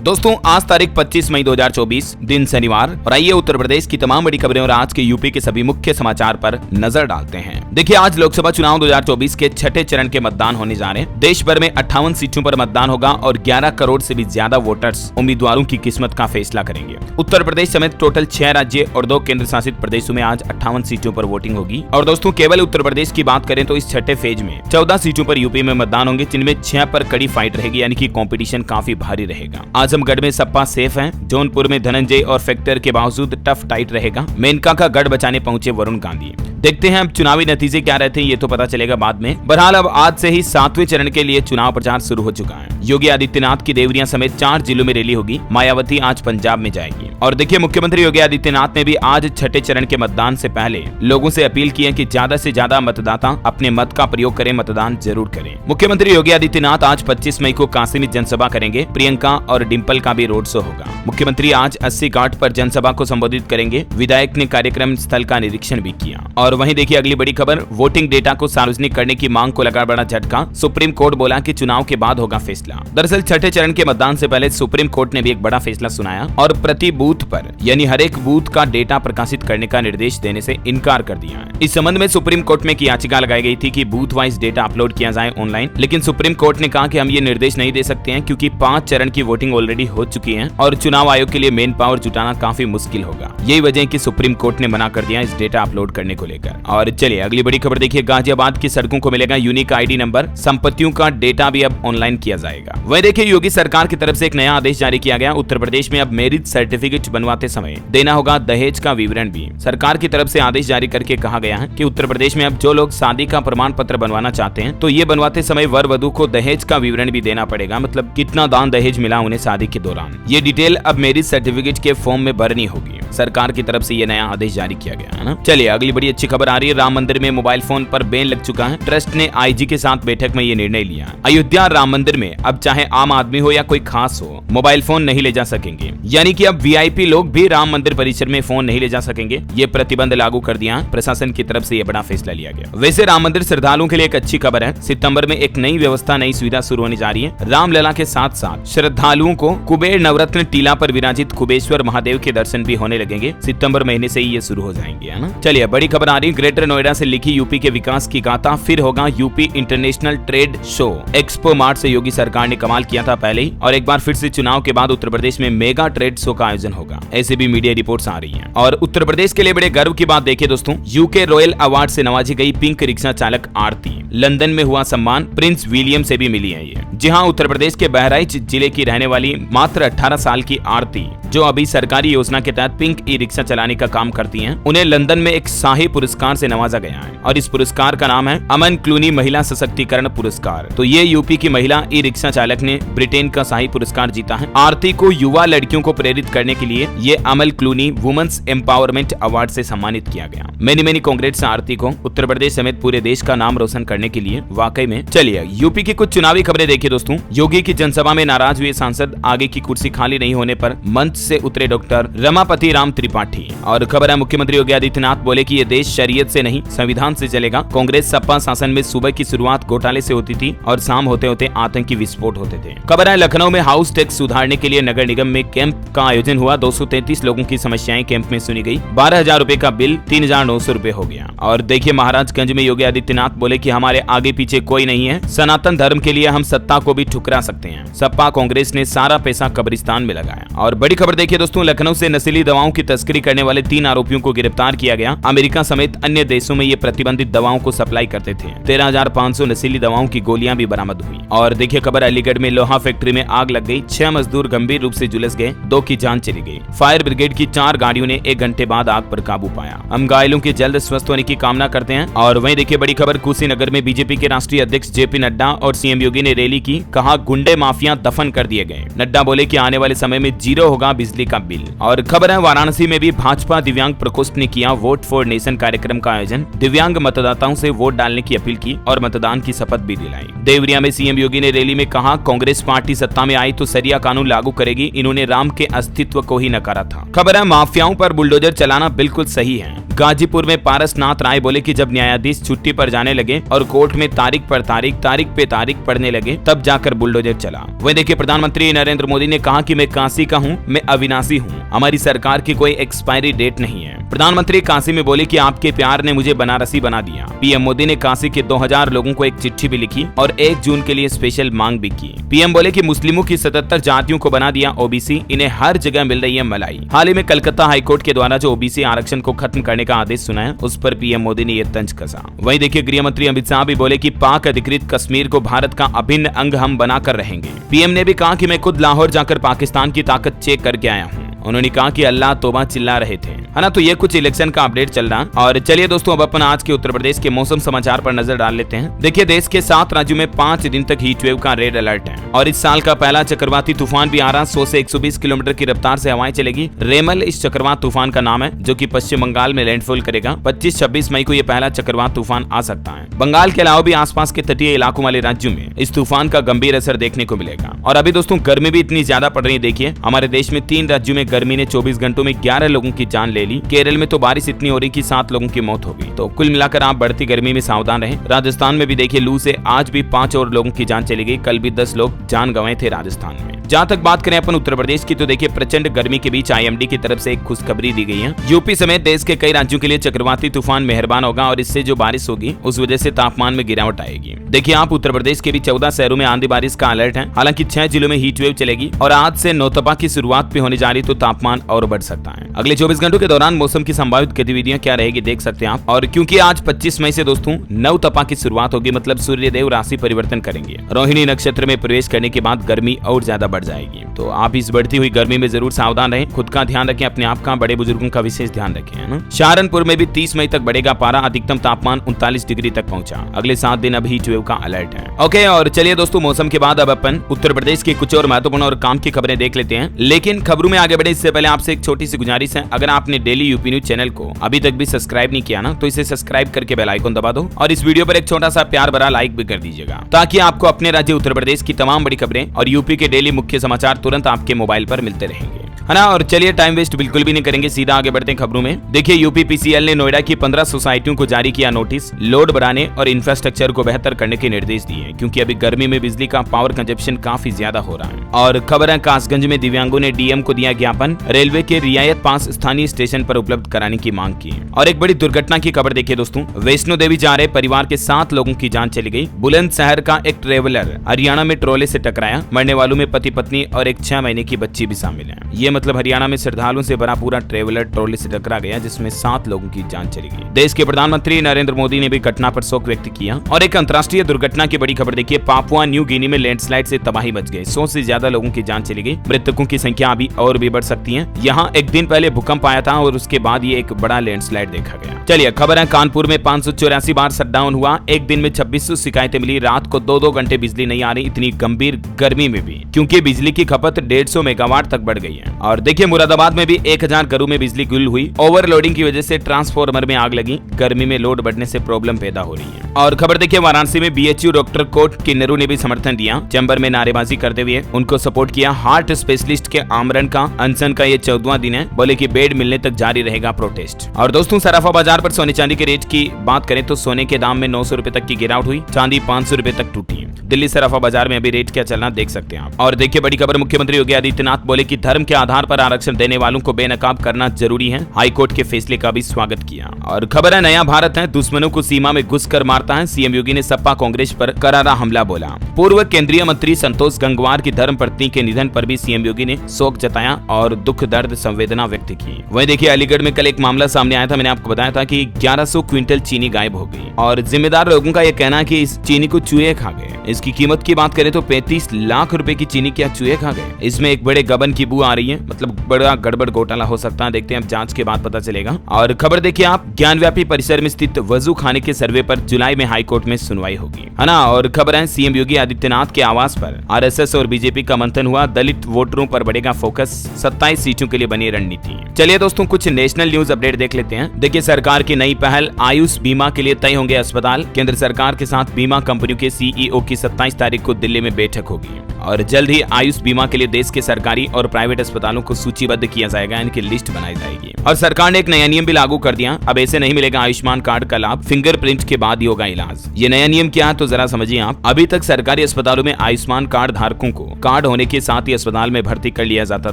दोस्तों आज तारीख 25 मई 2024 दिन शनिवार और आइए उत्तर प्रदेश की तमाम बड़ी खबरें और आज के यूपी के सभी मुख्य समाचार पर नजर डालते हैं। देखिए आज लोकसभा चुनाव 2024 के छठे चरण के मतदान होने जा रहे हैं। देश भर में 58 सीटों पर मतदान होगा और 11 करोड़ से भी ज्यादा वोटर्स उम्मीदवारों की किस्मत का फैसला करेंगे। उत्तर प्रदेश समेत टोटल 6 राज्य और 2 केंद्र शासित प्रदेशों में आज 58 सीटों पर वोटिंग होगी। और दोस्तों केवल उत्तर प्रदेश की बात करें तो इस छठे फेज में 14 सीटों पर यूपी में मतदान होंगे, जिनमें 6 पर कड़ी फाइट रहेगी, यानी कि कंपटीशन काफी भारी रहेगा। आजमगढ़ में सपा सेफ है, जौनपुर में धनंजय और फैक्टर के बावजूद टफ टाइट रहेगा। मेनका का गढ़ बचाने पहुंचे वरुण गांधी। देखते हैं अब चुनावी नतीजे क्या रहते हैं, ये तो पता चलेगा बाद में। बहरहाल अब आज से ही 7वें चरण के लिए चुनाव प्रचार शुरू हो चुका है। योगी आदित्यनाथ की देवरिया समेत 4 जिलों में रैली होगी। मायावती आज पंजाब में जाएगी। और देखिए मुख्यमंत्री योगी आदित्यनाथ ने भी आज छठे चरण के मतदान से पहले लोगों से अपील की है कि ज्यादा से ज्यादा मतदाता अपने मत का प्रयोग करें, मतदान जरूर करें। मुख्यमंत्री योगी आदित्यनाथ आज 25 मई को काशी में जनसभा करेंगे। प्रियंका और डिंपल का भी रोड शो होगा। मुख्यमंत्री आज 80 घाट पर जनसभा को संबोधित करेंगे। विधायक ने कार्यक्रम स्थल का निरीक्षण भी किया। और वहीं देखिए अगली बड़ी खबर, वोटिंग डेटा को सार्वजनिक करने की मांग को लगा बड़ा झटका। सुप्रीम कोर्ट बोला कि चुनाव के बाद होगा फैसला। दरअसल छठे चरण के मतदान से पहले सुप्रीम कोर्ट ने भी एक बड़ा फैसला सुनाया और प्रति बूथ पर यानी हर एक बूथ का डेटा प्रकाशित करने का निर्देश देने से इनकार कर दिया है। इस संबंध में सुप्रीम कोर्ट में एक याचिका लगाई गई थी कि बूथ वाइज डेटा अपलोड किया जाए ऑनलाइन, लेकिन सुप्रीम कोर्ट ने कहा कि हम ये निर्देश नहीं दे सकते हैं क्योंकि 5 चरण की वोटिंग ऑलरेडी हो चुकी है और चुनाव आयोग के लिए मेन पावर जुटाना काफी मुश्किल होगा। यही वजह है कि सुप्रीम कोर्ट ने मना कर दिया इस डेटा अपलोड करने को लेकर। और चलिए अगली बड़ी खबर देखिए, गाजियाबाद की सड़कों को मिलेगा यूनिक आईडी नंबर। संपत्तियों का डेटा भी अब ऑनलाइन किया जाएगा। वही देखिए योगी सरकार की तरफ से एक नया आदेश जारी किया गया। उत्तर प्रदेश में अब मैरिज सर्टिफिकेट बनवाते समय देना होगा दहेज का विवरण भी। सरकार की तरफ से आदेश जारी करके कहा गया है कि उत्तर प्रदेश में अब जो लोग शादी का प्रमाण पत्र बनवाना चाहते हैं तो ये बनवाते समय वर वधु को दहेज का विवरण भी देना पड़ेगा, मतलब कितना दान दहेज मिला उन्हें शादी के दौरान। ये डिटेल अब मैरिज सर्टिफिकेट के फॉर्म में भरनी होगी। सरकार की तरफ से ये नया आदेश जारी किया गया है ना। चलिए अगली बड़ी अच्छी खबर आ रही है, राम मंदिर में मोबाइल फोन पर बैन लग चुका है। ट्रस्ट ने आईजी के साथ बैठक में ये निर्णय लिया। अयोध्या राम मंदिर में अब चाहे आम आदमी हो या कोई खास हो, मोबाइल फोन नहीं ले जा सकेंगे, यानी कि अब वीआईपी लोग भी राम मंदिर परिसर में फोन नहीं ले जा सकेंगे। ये प्रतिबंध लागू कर दिया है प्रशासन की तरफ से, ये बड़ा फैसला लिया गया। वैसे राम मंदिर श्रद्धालुओं के लिए एक अच्छी खबर है। सितंबर में एक नई व्यवस्था, नई सुविधा शुरू होने जा रही है। रामलला के साथ साथ श्रद्धालुओं को कुबेर नवरत्न टीला पर विराजित कुबेश्वर महादेव के दर्शन भी होने लगेंगे। सितंबर महीने से ही ये शुरू हो जाएंगे, है ना। चलिए बड़ी खबर आ रही है, ग्रेटर नोएडा से लिखी यूपी के विकास की गाथा। फिर होगा UP international trade show. Expo mart से योगी सरकार ने कमाल किया था पहले ही, और एक बार फिर से चुनाव के बाद उत्तर प्रदेश में मेगा ट्रेड शो का आयोजन होगा, ऐसे भी मीडिया रिपोर्ट्स आ रही हैं। और उत्तर प्रदेश के लिए बड़े गर्व की बात देखिए दोस्तों, यूके रॉयल अवार्ड से नवाजी गई पिंक रिक्शा चालक आरती। लंदन में हुआ सम्मान प्रिंस विलियम से भी मिली है ये। जी हाँ, उत्तर प्रदेश के बहराइच जिले की रहने वाली मात्र 18 साल की आरती, जो अभी सरकारी योजना के तहत पिंक ई रिक्शा चलाने का काम करती हैं, उन्हें लंदन में एक शाही पुरस्कार से नवाजा गया है और इस पुरस्कार का नाम है अमन क्लूनी महिला सशक्तिकरण पुरस्कार। तो ये यूपी की महिला ई रिक्शा चालक ने ब्रिटेन का शाही पुरस्कार जीता है। आरती को युवा लड़कियों को प्रेरित करने के लिए ये अमल क्लूनी वुमेन्स एम्पावरमेंट अवार्ड से सम्मानित किया गया। मेनी कांग्रेट्स आरती को, उत्तर प्रदेश समेत पूरे देश का नाम रोशन करने के लिए वाकई में। चलिए यूपी की कुछ चुनावी खबरें देखिए दोस्तों। योगी की जनसभा में नाराज हुए सांसद, आगे की कुर्सी खाली नहीं होने पर मंच से उतरे डॉक्टर रमापति राम त्रिपाठी। और खबर है मुख्यमंत्री योगी आदित्यनाथ बोले कि ये देश शरीयत से नहीं संविधान से चलेगा। कांग्रेस सपा शासन में सुबह की शुरुआत घोटाले से होती थी और शाम होते होते आतंकी विस्फोट होते थे। खबर है लखनऊ में हाउस टैक्स सुधारने के लिए नगर निगम में कैंप का आयोजन हुआ। 233 लोगों की समस्याएं कैंप में सुनी गई। 12,000 रुपए का बिल 3,900 रुपए हो गया। और देखिए महाराजगंज में योगी आदित्यनाथ बोले कि हमारे आगे पीछे कोई नहीं है, सनातन धर्म के लिए हम सत्ता को भी ठुकरा सकते हैं। सपा कांग्रेस ने सारा पैसा कब्रिस्तान में लगाया। और बड़ी खबर देखिए दोस्तों, लखनऊ से नशीली दवाओं की तस्करी करने वाले 3 आरोपियों को गिरफ्तार किया गया। अमेरिका समेत अन्य देशों में ये प्रतिबंधित दवाओं को सप्लाई करते थे। 13,500 नशीली दवाओं की गोलियां भी बरामद हुई। और देखिए खबर अलीगढ़ में लोहा फैक्ट्री में आग लग गई। 6 मजदूर गंभीर रूप से झुलस गए, 2 की जान चली गई। फायर ब्रिगेड की 4 गाड़ियों ने 1 घंटे बाद आग पर काबू पाया। हम घायलों के जल्द स्वस्थ होने की कामना करते हैं। और वहीं देखिए बड़ी खबर, कुशीनगर में बीजेपी के राष्ट्रीय अध्यक्ष जेपी नड्डा और सीएम योगी ने रैली की। कहा गुंडे माफिया दफन कर दिए गए। नड्डा बोले कि आने वाले समय में 0 होगा बिजली का बिल। और खबर है वाराणसी में भी भाजपा दिव्यांग प्रकोष्ठ ने किया वोट फॉर नेशन कार्यक्रम का आयोजन। दिव्यांग मतदाताओं से वोट डालने की अपील की और मतदान की शपथ भी दिलाई। देवरिया में सीएम योगी ने रैली में कहा कांग्रेस पार्टी सत्ता में आई तो सरिया कानून लागू करेगी। इन्होंने राम के अस्तित्व को ही नकारा था। खबर है माफियाओं पर बुलडोजर चलाना बिल्कुल सही है। गाजीपुर में पारसनाथ राय बोले कि जब न्यायाधीश छुट्टी पर जाने लगे और कोर्ट में तारीख पर तारीख पे तारीख पढ़ने लगे तब जाकर बुलडोजर चला। वही देखिए प्रधानमंत्री नरेंद्र मोदी ने कहा कि मैं काशी का हूँ, मैं अविनाशी हूँ, हमारी सरकार की कोई एक्सपायरी डेट नहीं है। प्रधानमंत्री काशी में बोले कि आपके प्यार ने मुझे बनारसी बना दिया। पीएम मोदी ने काशी के 2000 लोगों को एक चिट्ठी भी लिखी और 1 जून के लिए स्पेशल मांग भी की। पीएम बोले कि मुस्लिमों की 77 जातियों को बना दिया ओबीसी, इन्हें हर जगह मिल रही है मलाई। हाल ही में कलकत्ता हाईकोर्ट के द्वारा जो ओबीसी आरक्षण को खत्म करने का आदेश सुना है उस पर पीएम मोदी ने यह तंज कसा। वहीं देखिए गृह मंत्री अमित शाह भी बोले कि पाक अधिकृत कश्मीर को भारत का अभिन्न अंग हम बनाकर रहेंगे। पीएम ने भी कहा कि मैं खुद लाहौर जाकर पाकिस्तान की ताकत चेक करके आया हूँ। उन्होंने कहा कि अल्लाह तौबा चिल्ला रहे थे, है ना। तो ये कुछ इलेक्शन का अपडेट चल रहा। और चलिए दोस्तों अब अपन आज के उत्तर प्रदेश के मौसम समाचार पर नजर डाल लेते हैं। देखिए देश के 7 राज्यों में 5 दिन तक हीट वेव का रेड अलर्ट है और इस साल का पहला चक्रवाती तूफान भी आ रहा। 100 से 120 किलोमीटर की रफ्तार से हवाएं चलेगी। रेमल इस चक्रवात तूफान का नाम है जो कि पश्चिम बंगाल में लैंडफॉल करेगा। 25-26 मई को यह पहला चक्रवात तूफान आ सकता है। बंगाल के अलावा भी आसपास के तटीय इलाकों वाले राज्यों में इस तूफान का गंभीर असर देखने को मिलेगा। और अभी दोस्तों गर्मी भी इतनी ज्यादा पड़ रही है। देखिए हमारे देश में 3 राज्यों में गर्मी ने 24 घंटों में 11 लोगों की जान ले ली। केरल में तो बारिश इतनी हो रही कि 7 लोगों की मौत हो गई। तो कुल मिलाकर आप बढ़ती गर्मी में सावधान रहें। राजस्थान में भी देखिए लू से आज भी 5 और लोगों की जान चली गई। कल भी 10 लोग जान गंवाए थे राजस्थान में। जहां तक बात करें अपन उत्तर प्रदेश की तो देखिए प्रचंड गर्मी के बीच आईएमडी की तरफ से एक खुशखबरी दी गई है। यूपी समेत देश के कई राज्यों के लिए चक्रवाती तूफान मेहरबान होगा और इससे जो बारिश होगी उस वजह से तापमान में गिरावट आएगी। देखिए आप उत्तर प्रदेश के भी 14 शहरों में आंधी बारिश का अलर्ट है। हालांकि 6 जिलों में हीट वेव चलेगी और आज से नौतपा की शुरुआत भी होने जा रही तो तापमान और बढ़ सकता है। अगले 24 घंटों के दौरान मौसम की संभावित गतिविधियां क्या रहेगी देख सकते हैं आप। और क्योंकि आज 25 मई से दोस्तों नवतपा की शुरुआत होगी, मतलब सूर्यदेव राशि परिवर्तन करेंगे। रोहिणी नक्षत्र में प्रवेश करने के बाद गर्मी और ज्यादा बढ़ जाएगी। तो आप इस बढ़ती हुई गर्मी में जरूर सावधान रहें। खुद का ध्यान रखें, अपने आप का, बड़े बुजुर्गों का विशेष ध्यान रखें, है ना। सहारनपुर में भी 30 मई तक बढ़ेगा पारा। अधिकतम तापमान 39 डिग्री तक पहुंचा। अगले 7 दिन अब हीट वेव का अलर्ट है। ओके और चलिए दोस्तों मौसम के बाद अब अपन उत्तर प्रदेश की कुछ और महत्वपूर्ण और काम की खबरें देख लेते हैं। लेकिन खबरों में आगे बढ़े इससे पहले आपसे एक छोटी सी गुजारिश है। अगर आपने डेली यूपी न्यूज चैनल को अभी तक भी सब्सक्राइब नहीं किया ना तो इसे सब्सक्राइब करके बेल आइकन दबा दो और इस वीडियो पर एक छोटा सा प्यार भरा लाइक भी कर दीजिएगा ताकि आपको अपने राज्य उत्तर प्रदेश की तमाम बड़ी खबरें और यूपी के डेली मुख्य समाचार तुरंत आपके मोबाइल पर मिलते रहेंगे, है ना। और चलिए टाइम वेस्ट बिल्कुल भी नहीं करेंगे, सीधा आगे बढ़ते हैं खबरों में। देखिए यूपी पीसीएल ने नोएडा की 15 सोसाइटियों को जारी किया नोटिस। लोड बढ़ाने और इंफ्रास्ट्रक्चर को बेहतर करने के निर्देश दिए क्योंकि अभी गर्मी में बिजली का पावर कंजप्शन काफी ज्यादा हो रहा है। और खबर है कासगंज में दिव्यांगों ने डीएम को दिया ज्ञापन। रेलवे के रियायत पास स्थानीय स्टेशन पर उपलब्ध कराने की मांग की। और एक बड़ी दुर्घटना की खबर देखिए दोस्तों। वैष्णो देवी जा रहे परिवार के 7 लोगों की जान चली गई। बुलंदशहर का एक ट्रेवलर हरियाणा में ट्रोले से टकराया। मरने वालों में पति पत्नी और एक 6 महीने की बच्ची भी शामिल है। ये मतलब हरियाणा में श्रद्धालुओं से भरा पूरा ट्रेवलर ट्रोले से टकरा गया जिसमें 7 लोगों की जान चली गई। देश के प्रधानमंत्री नरेंद्र मोदी ने भी घटना पर शोक व्यक्त किया। और एक अंतर्राष्ट्रीय दुर्घटना की बड़ी खबर देखिए। पापुआ न्यू गिनी में लैंडस्लाइड से तबाही मच गई। 100 से ज्यादा लोगों की जान चली गई। मृतकों की संख्या अभी और भी बढ़ सकती है। यहाँ एक दिन पहले भूकंप आया था और उसके बाद ये एक बड़ा लैंडस्लाइड देखा गया। चलिए खबर है कानपुर में 584 बार शटडाउन हुआ। एक दिन में 2600 शिकायतें मिली। रात को 2-2 घंटे बिजली नहीं आ रही इतनी गंभीर गर्मी में भी, क्योंकि बिजली की खपत 150 मेगावाट तक बढ़ गई है। और देखिए मुरादाबाद में भी 1000 घरों में बिजली गुल हुई। ओवरलोडिंग की वजह से ट्रांसफार्मर में आग लगी। गर्मी में लोड बढ़ने से प्रॉब्लम पैदा हो रही है। और खबर देखिए वाराणसी में बीएचयू डॉक्टर कोट किन्नरू ने भी समर्थन दिया। चैम्बर में नारेबाजी करते हुए उनको सपोर्ट किया। हार्ट स्पेशलिस्ट के आमरण का अनशन का ये 14वां दिन है। बोले कि बेड मिलने तक जारी रहेगा प्रोटेस्ट। और दोस्तों सराफा बाजार पर सोने चांदी के रेट की बात करें तो सोने के दाम में 900 रुपए तक की गिरावट हुई। चांदी 500 रुपए तक टूटी। दिल्ली सराफा बाजार में अभी रेट क्या चलना देख सकते हैं आप। और देखिए बड़ी खबर, मुख्यमंत्री योगी आदित्यनाथ बोले कि धर्म के आधार पर आरक्षण देने वालों को बेनकाब करना जरूरी है। हाईकोर्ट के फैसले का भी स्वागत किया। और खबर है नया भारत है दुश्मनों को सीमा में घुसकर मारता है। सीएम योगी ने सपा कांग्रेस पर करारा हमला बोला। पूर्व केंद्रीय मंत्री संतोष गंगवार की धर्मपत्नी के निधन पर भी सीएम योगी ने शोक जताया और दुख दर्द संवेदना व्यक्त की। वहीं देखिए अलीगढ़ में कल एक मामला सामने आया था। मैंने आपको बताया था कि 1100 क्विंटल चीनी गायब हो गई और जिम्मेदार लोगों का यह कहना है कि इस चीनी को चूहे खा गए। इसकी कीमत की बात करें तो 35 लाख रुपए की चीनी क्या चूहे खा गए। इसमें एक बड़े गबन की बू आ रही है, मतलब बड़ा गड़बड़ घोटाला हो सकता है। देखते हैं, जांच के बाद पता चलेगा। और खबर देखिए आप, ज्ञानव्यापी परिसर में स्थित वजू खाने के सर्वे पर जुलाई में हाईकोर्ट में सुनवाई होगी, है ना। और खबर है सीएम योगी आदित्यनाथ के आवास पर आरएसएस और बीजेपी का मंथन हुआ। दलित वोटरों पर बढ़ेगा फोकस। 27 सीटों के लिए बनी रणनीति। चलिए दोस्तों कुछ नेशनल न्यूज अपडेट देख लेते हैं। देखिए सरकार की नई पहल, आयुष बीमा के लिए तय होंगे अस्पताल। केंद्र सरकार के साथ बीमा कंपनियों के सीईओ की 27 तारीख को दिल्ली में बैठक होगी और जल्द ही आयुष बीमा के लिए देश के सरकारी और प्राइवेट अस्पतालों अस्पतालों को सूचीबद्ध किया जाएगा, इनकी लिस्ट बनाई जाएगी। और सरकार ने एक नया नियम भी लागू कर दिया, अब ऐसे नहीं मिलेगा आयुष्मान कार्ड का लाभ, फिंगरप्रिंट के बाद ही होगा इलाज। ये नया नियम क्या है तो जरा समझिए आप। अभी तक सरकारी अस्पतालों में आयुष्मान कार्ड धारकों को कार्ड होने के साथ ही अस्पताल में भर्ती कर लिया जाता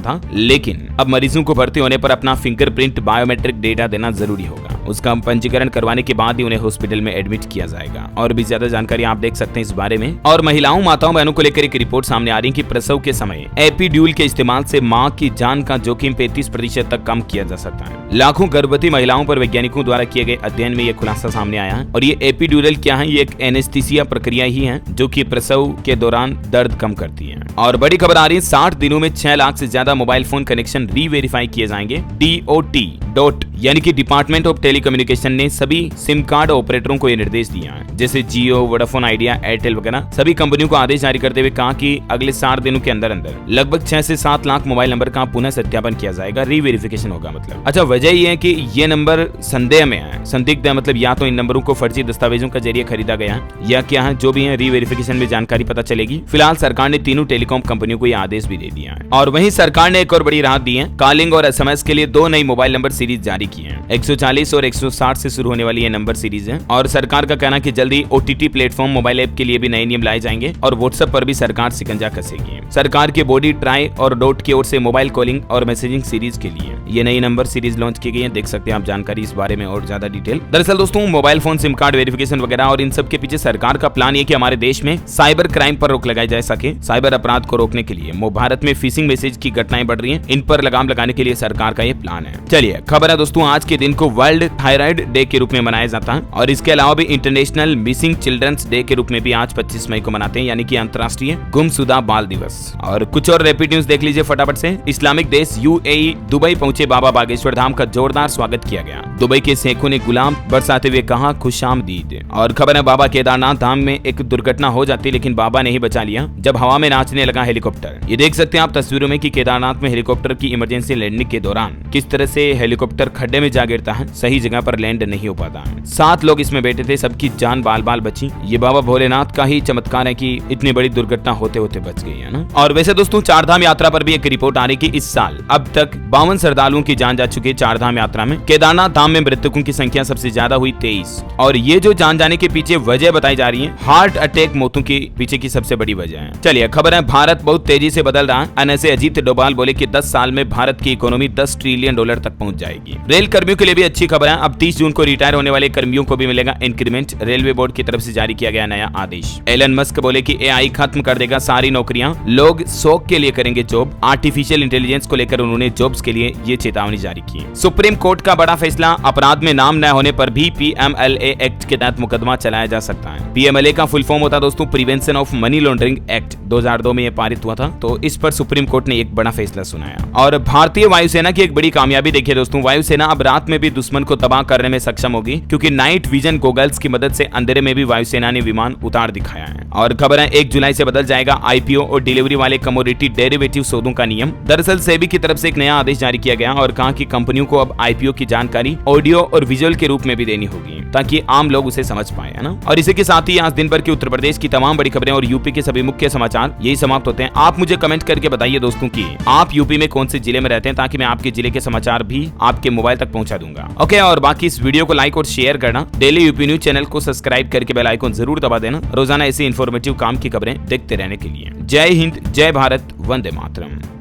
था, लेकिन अब मरीजों को भर्ती होने पर अपना फिंगरप्रिंट बायोमेट्रिक डेटा देना जरूरी होगा। उसका पंजीकरण करवाने के बाद ही उन्हें हॉस्पिटल में एडमिट किया जाएगा। और भी ज्यादा जानकारी आप देख सकते हैं इस बारे में। और महिलाओं, माताओं, बहनों को लेकर एक रिपोर्ट सामने आ रही है कि प्रसव के समय एपिड्यूल के इस्तेमाल से मां की जान का जोखिम 35% तक कम किया जा सकता है। लाखों गर्भवती महिलाओं पर वैज्ञानिकों द्वारा किए गए अध्ययन में यह खुलासा सामने आया है। और ये एपिड्यूरल क्या है? ये एक एनेस्थीसिया प्रक्रिया ही है जो कि प्रसव के दौरान दर्द कम करती है। और बड़ी खबर आ रही है, 60 दिनों में 6 लाख से ज्यादा मोबाइल फोन कनेक्शन री-वेरीफाई किए जाएंगे। DOT यानी कि डिपार्टमेंट ऑफ टेलीकम्युनिकेशन ने सभी सिम कार्ड ऑपरेटरों को ये निर्देश दिया है, जैसे जियो, वोडाफोन आइडिया, एयरटेल वगैरह सभी कंपनियों को आदेश जारी करते हुए कहा कि अगले 60 दिनों के अंदर लगभग 6 से 7 लाख मोबाइल नंबर का पुनः सत्यापन किया जाएगा, री-वेरिफिकेशन होगा मतलब। अच्छा, वजह ये है कि ये नंबर संदेह में है, संदिग्ध है, मतलब या तो इन नंबरों को फर्जी दस्तावेजों के जरिए खरीदा गया है या क्या है, जो भी है री-वेरिफिकेशन में जानकारी पता चलेगी। फिलहाल सरकार ने तीनों टेलीकॉम कंपनियों को यह आदेश भी दे दिया है। और वहीं सरकार ने एक और बड़ी राहत दी है, कॉलिंग और SMS के लिए 2 नई मोबाइल नंबर सीरीज जारी की है। 140 और 160 से शुरू होने वाली ये नंबर सीरीज है। और सरकार का कहना है कि जल्दी OTT प्लेटफॉर्म मोबाइल ऐप के लिए भी नए नियम लाए जाएंगे और व्हाट्सएप पर भी सरकार शिकंजा कसेगी। सरकार के बॉडी, ट्राई और डॉट की ओर से मोबाइल कॉलिंग और मैसेजिंग सीरीज के लिए ये नई नंबर सीरीज लॉन्च की गई है। देख सकते हैं आप जानकारी इस बारे में और ज्यादा डिटेल। दरअसल दोस्तों, mobile phone SIM card verification वगैरह और इन सब के पीछे सरकार का प्लान ये कि हमारे देश में साइबर क्राइम पर रोक लगाई जा सके। साइबर अपराध को रोकने के लिए भारत में फिशिंग मैसेज की घटनाएं बढ़ रही हैं, इन पर लगाम लगाने के लिए सरकार का ये प्लान है। चलिए, खबर है दोस्तों, आज के दिन को वर्ल्ड थायराइड डे के रूप में मनाया जाता है और इसके अलावा भी इंटरनेशनल मिसिंग चिल्ड्रंस डे के रूप में भी आज 25 मई को मनाते हैं, यानी कि अंतर्राष्ट्रीय गुमशुदा बाल दिवस। और कुछ और रैपिड न्यूज देख लीजिए फटाफट से। इस्लामिक देश UAE दुबई पहुंचे बाबा बागेश्वर धाम का जोरदार स्वागत किया गया। दुबई के शेखों ने गुलाम बरसाते हुए कहा खुशामदीद। और खबर है, बाबा केदारनाथ धाम में एक दुर्घटना हो जाती, लेकिन बाबा ने ही बचा लिया जब हवा में नाचने लगा हेलीकॉप्टर। ये देख सकते हैं आप तस्वीरों में कि केदारनाथ में हेलीकॉप्टर की इमरजेंसी लैंडिंग के दौरान किस तरह से हेलीकॉप्टर खड्डे में जा गिरता है, सही जगह पर लैंड नहीं हो पाता। 7 लोग इसमें बैठे थे, सबकी जान बाल बाल बची। ये बाबा भोलेनाथ का ही चमत्कार है कि इतनी बड़ी दुर्घटना होते होते बच गई है ना। और वैसे दोस्तों, चारधाम यात्रा पर भी एक रिपोर्ट आ रही कि इस साल अब तक 52 श्रद्धालुओं की जान जा चुकी है चारधाम यात्रा में। केदारनाथ धाम में मृतकों की संख्या सबसे ज्यादा हुई 23। और ये जो जान जाने के पीछे वजह बताई जा रही है, हार्ट अटैक मौतों के पीछे की सबसे बड़ी वजह है। चलिए, खबर है, भारत बहुत तेजी से बदल रहा है। एनएसए अजीत डोभाल बोले कि 10 साल में भारत की इकोनॉमी $10 ट्रिलियन तक पहुंच जाएगी। रेल कर्मियों के लिए भी अच्छी खबर है, अब 30 जून को रिटायर होने वाले कर्मियों को भी मिलेगा इंक्रीमेंट। रेलवे बोर्ड की तरफ से जारी किया गया नया आदेश। एलन मस्क बोले कि AI खत्म कर देगा सारी नौकरियां, लोग शौक के लिए करेंगे जॉब। आर्टिफिशियल इंटेलिजेंस को लेकर उन्होंने जॉब्स के लिए ये चेतावनी जारी की। सुप्रीम कोर्ट का बड़ा फैसला, अपराध में नाम न होने पर भी PMLA एक्ट के तहत मुकदमा चलाया जा सकता है। PMLA का फुल फॉर्म होता है दोस्तों prevention of money laundering act, 2002 में यह पारित हुआ था। तो इस पर सुप्रीम कोर्ट ने एक बड़ा फैसला सुनाया। और भारतीय वायुसेना की एक बड़ी कामयाबी देखिए दोस्तों, वायुसेना अब रात में भी दुश्मन को तबाह करने में सक्षम होगी, क्योंकि नाइट विजन गॉगल्स की मदद से अंधेरे में भी वायुसेना ने विमान उतार दिखाया है। और खबर है, 1 जुलाई से बदल जाएगा IPO और डिलीवरी वाले कमोडिटी डेरिवेटिव सौदों का नियम। दरअसल सेबी की तरफ से एक नया आदेश जारी किया गया और कहा कि कंपनियों को अब IPO की जानकारी ऑडियो और विजुअल के रूप में भी देनी होगी, ताकि आम लोग उसे समझ पाए, है ना। और इसी के साथ ही आज दिन भर की उत्तर प्रदेश की तमाम बड़ी खबरें और यूपी के सभी मुख्य समाचार यही समाप्त होते हैं। आप मुझे कमेंट करके बताइए दोस्तों कि आप यूपी में कौन से जिले में रहते हैं, ताकि मैं आपके जिले के समाचार भी आपके मोबाइल तक पहुंचा दूंगा। ओके, और बाकी इस वीडियो को लाइक और शेयर करना, डेली यूपी न्यूज चैनल को सब्सक्राइब करके बेल आइकन जरूर दबा देना, रोजाना ऐसी इन्फॉर्मेटिव काम की खबरें देखते रहने के लिए। जय हिंद, जय भारत, वंदे मातरम।